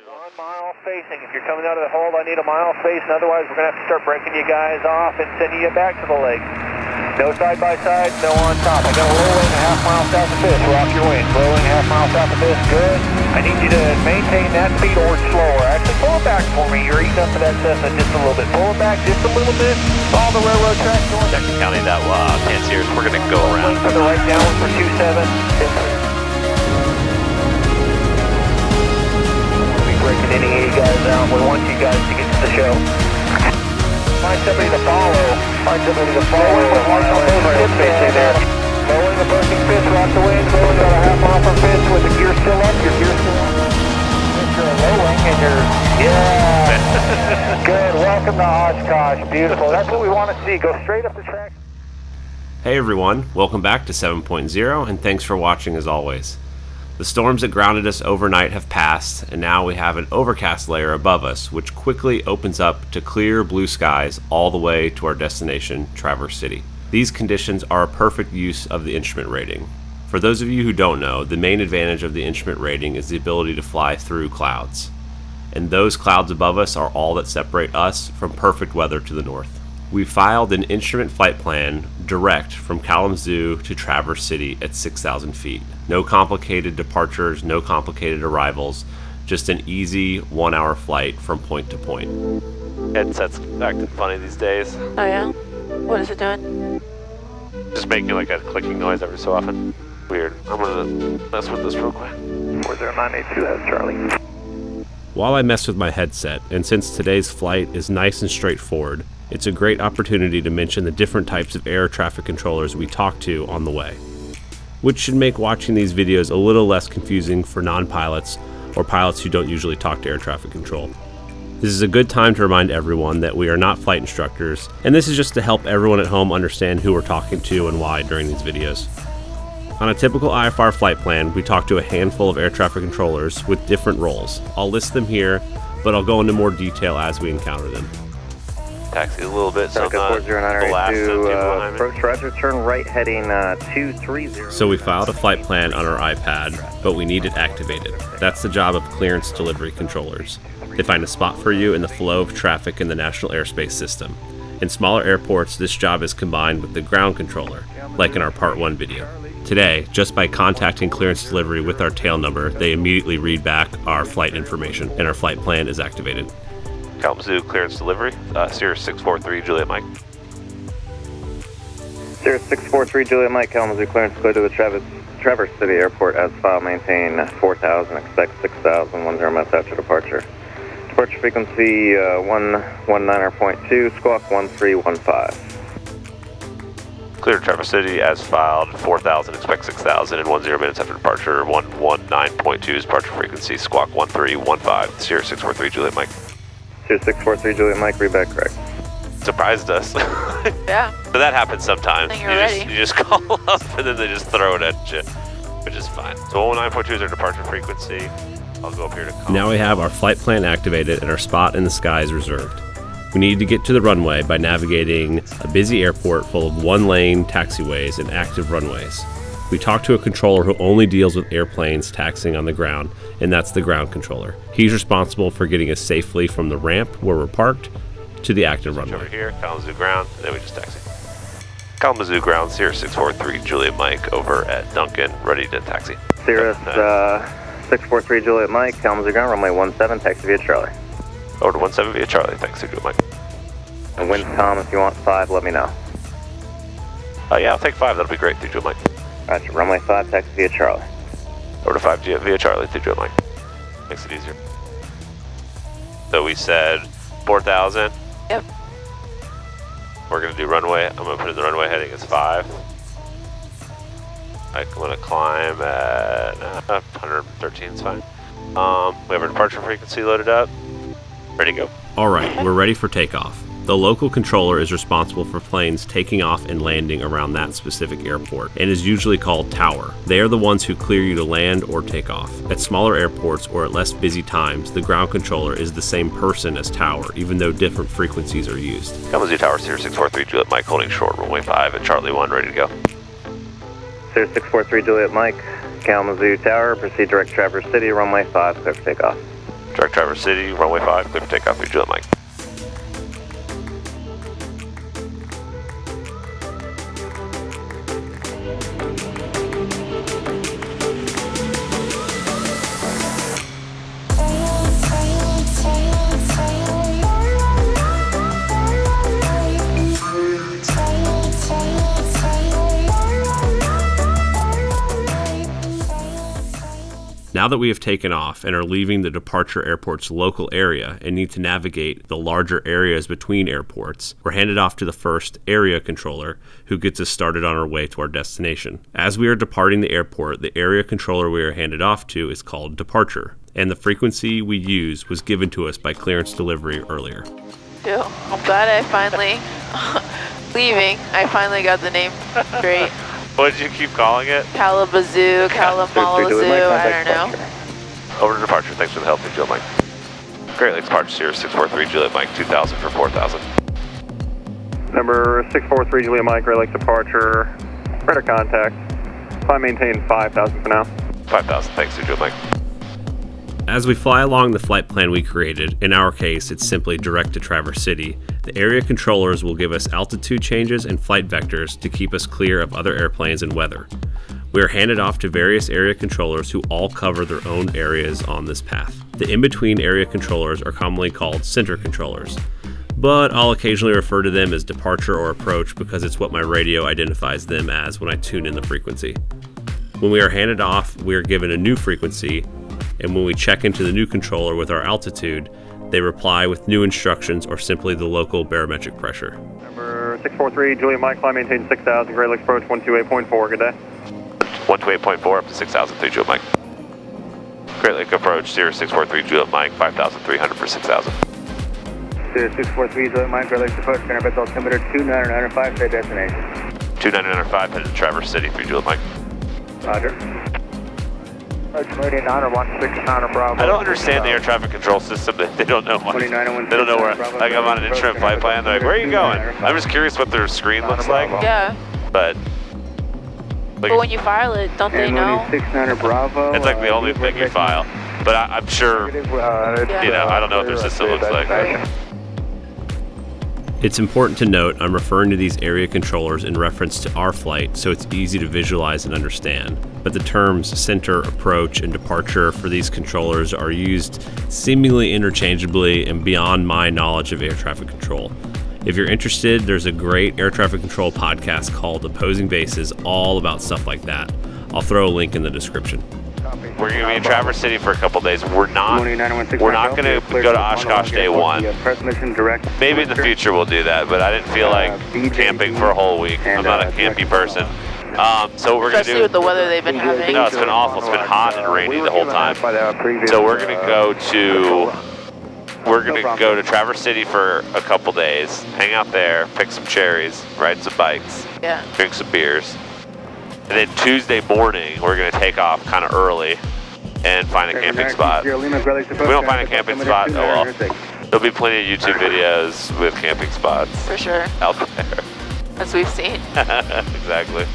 1 mile spacing. If you're coming out of the hold, I need a mile spacing. Otherwise, we're going to have to start breaking you guys off and sending you back to the lake. No side by side, no on top. I got a low wing, a half mile south of Fish. Rock your wings. Low wing, half mile south of Fish. Good. I need you to maintain that speed or slower. Actually, pull it back for me. You're eating up to that Cessna just a little bit. Pull it back just a little bit. Follow the railroad track north. Check the county that Pansiers. We're going to go around. For the right downwind for 27. Breaking any of you guys out. We want you guys to get to the show. Find somebody to follow. Find somebody to follow. Lowering approaching Fish, rock the wind, going about a half mile from Fish with the gear still up. Your gear still up. You're lowering and you're, yeah. Good. Welcome to Oshkosh. Beautiful. That's what we want to see. Go straight up the track. Hey everyone, welcome back to 7.0 and thanks for watching as always. The storms that grounded us overnight have passed, and now we have an overcast layer above us, which quickly opens up to clear blue skies all the way to our destination, Traverse City. These conditions are a perfect use of the instrument rating. For those of you who don't know, the main advantage of the instrument rating is the ability to fly through clouds. And those clouds above us are all that separate us from perfect weather to the north. We filed an instrument flight plan direct from Kalamazoo to Traverse City at 6,000 feet. No complicated departures, no complicated arrivals, just an easy 1 hour flight from point to point. Headset's acting funny these days. Oh yeah? What is it doing? Just making like a clicking noise every so often. Weird. I'm gonna mess with this real quick. 40982 has Charlie. While I mess with my headset, and since today's flight is nice and straightforward, it's a great opportunity to mention the different types of air traffic controllers we talk to on the way, which should make watching these videos a little less confusing for non-pilots or pilots who don't usually talk to air traffic control. This is a good time to remind everyone that we are not flight instructors, and this is just to help everyone at home understand who we're talking to and why during these videos. On a typical IFR flight plan, we talk to a handful of air traffic controllers with different roles. I'll list them here, but I'll go into more detail as we encounter them. Taxi a little bit, so I'm not approach Roger, turn right heading 230. So we filed a flight plan on our iPad, but we need it activated. That's the job of clearance delivery controllers. They find a spot for you in the flow of traffic in the National Airspace System. In smaller airports, this job is combined with the ground controller, like in our Part 1 video. Today, just by contacting clearance delivery with our tail number, they immediately read back our flight information, and our flight plan is activated. Kalamazoo clearance delivery, Sirius 643 Juliet Mike. Sirius 643 Juliet Mike, Kalamazoo clearance clear to the Traverse City Airport as file, maintain 4,000, expect 6,000, 10 minutes after departure. Departure frequency 119.2, squawk 1315. Clear to Traverse City as filed, 4,000, expect 6,000, and 10 minutes after departure, 119.2 is departure frequency, squawk 1315, Sirius 643 Juliet Mike. Sirius 643 Juliet Mike, read back correct. Surprised us. Yeah. But that happens sometimes. You just call up and then they just throw it at you, which is fine. So 119.2 is our departure frequency. I'll go up here to call. Now we have our flight plan activated and our spot in the sky is reserved. We need to get to the runway by navigating a busy airport full of one-lane taxiways and active runways. We talk to a controller who only deals with airplanes taxiing on the ground, and that's the ground controller. He's responsible for getting us safely from the ramp where we're parked to the active runway. Over here, Kalamazoo ground, and then we just taxi. Kalamazoo ground, Sirius 643 Juliet Mike over at Duncan, ready to taxi. Sirius 643 Juliet Mike, Kalamazoo ground, runway 17, taxi via Charlie. Over to 17 via Charlie, thanks to Juliet Mike. And wind's calm, if you want 5, let me know. Yeah, I'll take 5, that'll be great, through Juliet Mike. Roger, runway 5, taxi via Charlie. Over to 5 via Charlie, through Juliet Mike. Makes it easier. So we said 4,000. Yep. We're going to do runway. I'm going to put in the runway heading as 5. I'm going to climb at 113, it's fine. We have our departure frequency loaded up. Ready to go. Alright, we're ready for takeoff. The local controller is responsible for planes taking off and landing around that specific airport and is usually called tower. They are the ones who clear you to land or take off. At smaller airports or at less busy times, the ground controller is the same person as tower, even though different frequencies are used. Kalamazoo Tower, Sirius 643 Juliet Mike, holding short, runway 5 and Charlie 1, ready to go. Sirius 643 Juliet Mike, Kalamazoo Tower, proceed direct Traverse City, runway 5, clear for takeoff. Direct Traverse City, runway 5, clear for takeoff, 3 Juliet Mike. Now that we have taken off and are leaving the departure airport's local area and need to navigate the larger areas between airports, we're handed off to the first area controller, who gets us started on our way to our destination. As we are departing the airport, the area controller we are handed off to is called departure, and the frequency we use was given to us by clearance delivery earlier. Dude, I'm glad I finally, leaving, I finally got the name straight. What did you keep calling it? Calabazoo, Kalamazoo, I don't know. Over to departure, thanks for the help, Juliet Mike. Great Lakes Departure, Sierra 643, Juliet Mike, 2000 for 4000. Number 643, Juliet Mike, Great Lakes Departure, radar contact. Climb maintain 5,000 for now. 5000, thanks to Juliet Mike. As we fly along the flight plan we created, in our case it's simply direct to Traverse City, the area controllers will give us altitude changes and flight vectors to keep us clear of other airplanes and weather. We are handed off to various area controllers who all cover their own areas on this path. The in-between area controllers are commonly called center controllers, but I'll occasionally refer to them as departure or approach because it's what my radio identifies them as when I tune in the frequency. When we are handed off, we are given a new frequency, and when we check into the new controller with our altitude, they reply with new instructions or simply the local barometric pressure. Number 643, Juliet Mike, climb maintain 6,000, Great Lakes approach 128.4, good day. 128.4 up to 6000, 3 Juliet Mike. Great Lake approach, Sierra 643, Juliet Mike, 5300 for 6000. Sierra 643, Juliet Mike, Great Lakes approach, current vessel altimeter 2995, say destination. 2995 headed to Traverse City, 3 Juliet Mike. Roger. Meridian Honor 16 Honor Bravo. I don't understand the air traffic control system. They don't know what. They don't know where. Like I'm on an instrument flight plan. They're like, "Where are you going?" I'm just curious what their screen looks like. Yeah. But when you file it, don't they know? 16 Bravo. It's like the only thing you file. But I'm sure. You know, I don't know what their system looks like. It's important to note I'm referring to these area controllers in reference to our flight, so it's easy to visualize and understand. But the terms center, approach, and departure for these controllers are used seemingly interchangeably and beyond my knowledge of air traffic control. If you're interested, there's a great air traffic control podcast called Opposing Bases all about stuff like that. I'll throw a link in the description. We're going to be in Traverse City for a couple days. We're not going to go to Oshkosh day one. Maybe in the future we'll do that, but I didn't feel like camping for a whole week. I'm not a campy person. So we're going to do... Especially with the weather they've been having. No, it's been awful. It's been hot and rainy the whole time. So we're going to go to Traverse City for a couple days, hang out there, pick some cherries, ride some bikes, drink some beers. And then Tuesday morning, we're going to take off kind of early and find a camping spot. If we don't find a camping spot, oh well. There'll be plenty of YouTube videos with camping spots. For sure. Out there. As we've seen. Exactly.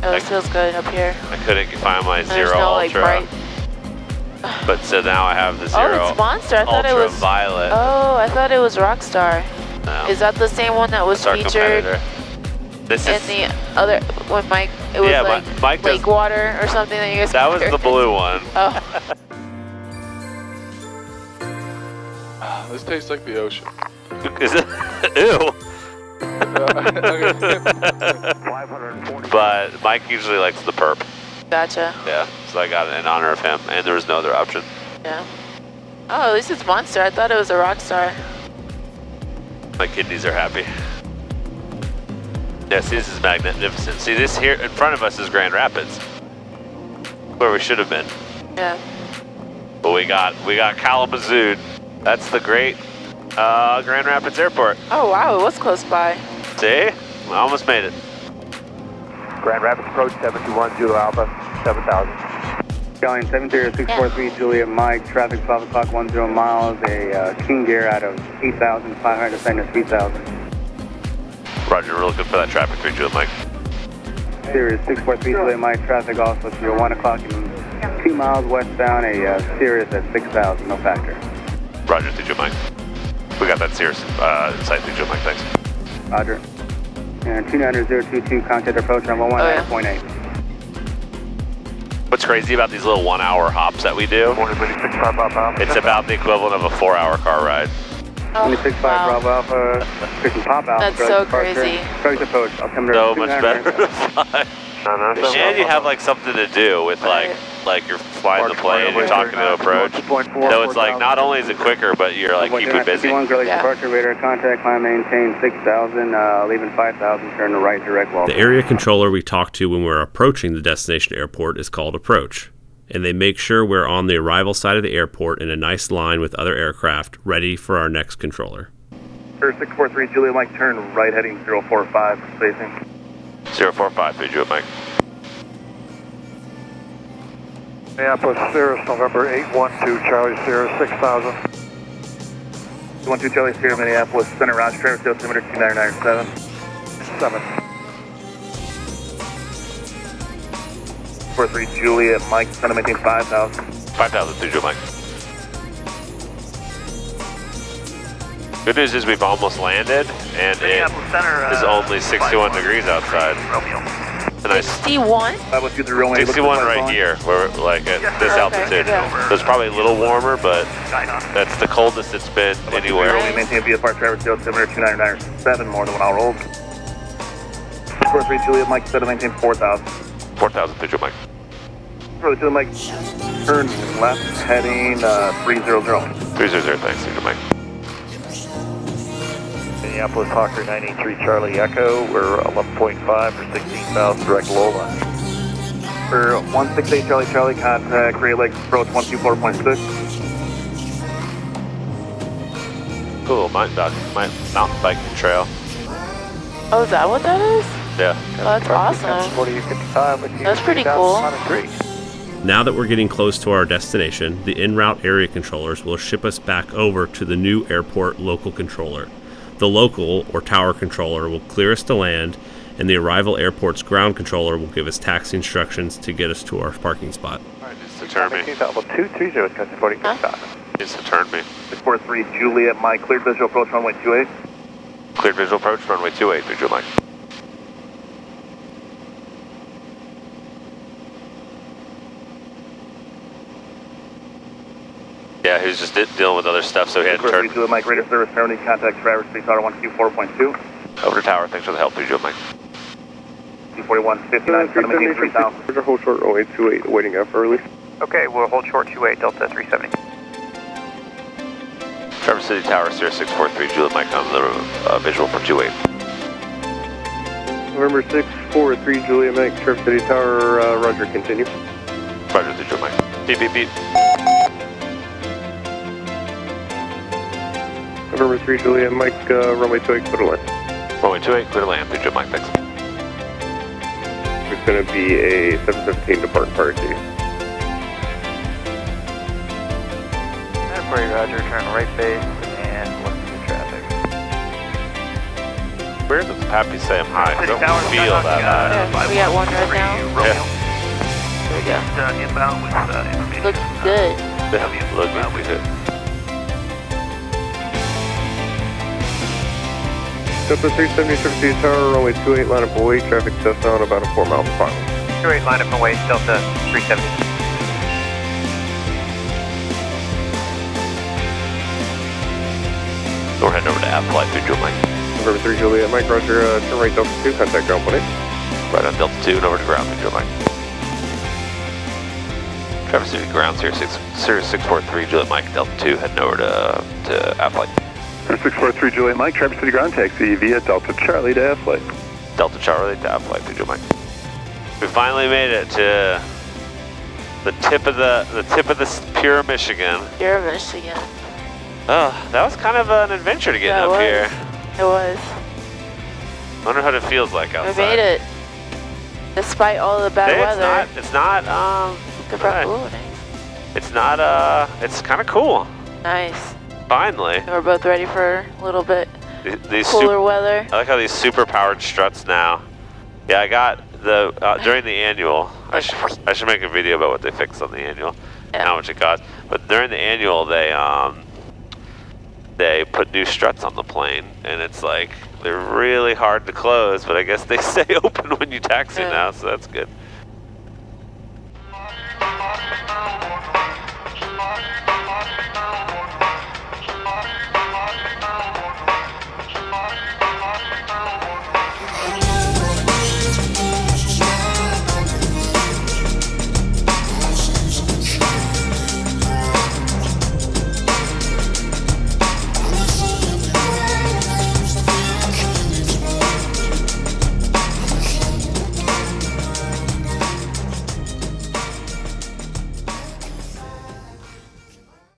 Oh, this feels good up here. I couldn't find my There's Zero no, Ultra. Like, but so now I have the Zero Oh, it's Monster. I thought it was Ultraviolet. Oh, I thought it was Rockstar. No. Is that the same one that was Our featured competitor. This in is the other when Mike? It was like Mike does, lake water or something that you guys. That was the blue one. Oh. This tastes like the ocean. Is it? Ew. But Mike usually likes the perp. Gotcha. Yeah, so I got it in honor of him, and there was no other option. Yeah. Oh, at least it's Monster. I thought it was a Rockstar. My kidneys are happy. Yeah, see, this is magnificent. See, this here in front of us is Grand Rapids, where we should have been. Yeah. But we got Kalamazoo. That's the great Grand Rapids Airport. Oh wow, it was close by. See, we almost made it. Grand Rapids approach 721, Juliet Alpha, 7,000. Skyline 70643, Juliet Mike, traffic 12 o'clock, 10 miles, a King Gear out of 8,500, descending to 3,000. Roger, we're looking for that traffic for Juliet Mike. Sirius 643, Juliet Mike, traffic also to your 1 o'clock and 2 miles westbound, a Sirius at 6,000, no factor. Roger, 3 Mike. We got that Sirius site, 3 Mike, thanks. Roger. And 29022, contact approach on 119.8. What's crazy about these little 1 hour hops that we do? It's about the equivalent of a 4 hour car ride. 26.5 Bravo Alpha, Christian Pop Alpha. That's so crazy. Approach approach, I'll come to So much better to fly. And you have like something to do with like you're flying the plane, you're talking to approach. So it's like not only is it quicker, but you're like keeping busy. Departure radar contact, climb maintain 6,000, leaving 5,000, turn to right direct wall. The area controller we talk to when we're approaching the destination airport is called approach, and they make sure we're on the arrival side of the airport in a nice line with other aircraft, ready for our next controller. 643 Juliet Mike, turn right heading 045, spacing. 045, Juliet Mike. Minneapolis, Sierra, November 812, Charlie Sierra, 6,000. 812 Charlie Sierra, Minneapolis, center Roger, Travis, altimeter 2997. 7. 43 Juliet Mike, center maintain 5,000. 5,000, Juliet Mike. Good news is we've almost landed, and it is only 61 degrees outside. A nice 61? 61 right here, where like at this altitude. So it's probably a little warmer, but that's the coldest it's been anywhere. Maintain via Park Travis, altimeter 2997, more than 1 hour old. 43 Juliet Mike, center maintain 4,000. 4,000, Juliet Mike. 43 Juliet Mike, turn left heading 300. 300, thanks, Juliet Mike. Minneapolis Hawker 983 Charlie Echo, we're 11.5 for 16,000 direct low line. For 168 Charlie Charlie, contact Great Lakes approach 124.6. Cool, mountain biking trail. Oh, is that what that is? Yeah. Oh, that's awesome. That's pretty cool. Now that we're getting close to our destination, the en route area controllers will ship us back over to the new airport local controller. The local, or tower controller, will clear us to land, and the arrival airport's ground controller will give us taxi instructions to get us to our parking spot. Alright, just to turn me. 230, cut to 40. Just to turn me. 43 Juliet Mike, cleared visual approach runway 28. Cleared visual approach, runway 28, Juliet Mike. Yeah, he was just dealing with other stuff, so he had to turn. Juliet Mike, radar service, currently contact Traverse, Space Auto 124.2. Over to tower, thanks for the help, Juliet Mike. 241, 59, center maintain 3,000. We're hold short runway 28, waiting up early. Okay, we'll hold short 28, Delta 370. Traverse City Tower, Sierra 643, Juliet Mike on the visual for 28. November 643 Juliet Mike, Traverse City Tower, Roger, continue. Roger, Juliet Mike. Beep, beep, beep. November 3 Juliet Mike, runway 28, clear to land. Runway 28, clear to land, Juliet Mike, thanks. It's going to be a 717 depart Park City. Roger, turn right base and look at the traffic. Weird that the Pappy say I'm high. I don't feel that high. Yeah, we got one right now. Yeah. There we go. Inbound with information. Looks good. Looking good. Delta 370, Traverse City Tower, runway 28, line up away, traffic just on about a 4 mile per mile. 28, line up away, Delta 370. We're heading over to app flight through Juliet Mike. November 3 Juliet Mike, Roger, turn right Delta 2, contact ground 18. Right on Delta 2 and over to ground through Juliet Mike. Traverse City ground, Sierra 643, Juliet Mike, Delta 2, heading over to app flight. 643 Juliet Mike, Traverse City ground taxi via Delta Charlie to app flight. Delta Charlie to app flight through Juliet Mike. We finally made it to the tip of the pure Michigan. Pure Michigan. Oh, that was kind of an adventure to get up here. It was. Wonder what it feels like outside. We made it. Despite all the bad weather. It's not it's kind of cool. Nice. Finally. And we're both ready for a little bit these cooler weather. I like how these super powered struts now. Yeah, I got the, during the annual, I should make a video about what they fixed on the annual and how much it cost. But during the annual, they put new struts on the plane, and it's like they're really hard to close, but I guess they stay open when you taxi now, so that's good.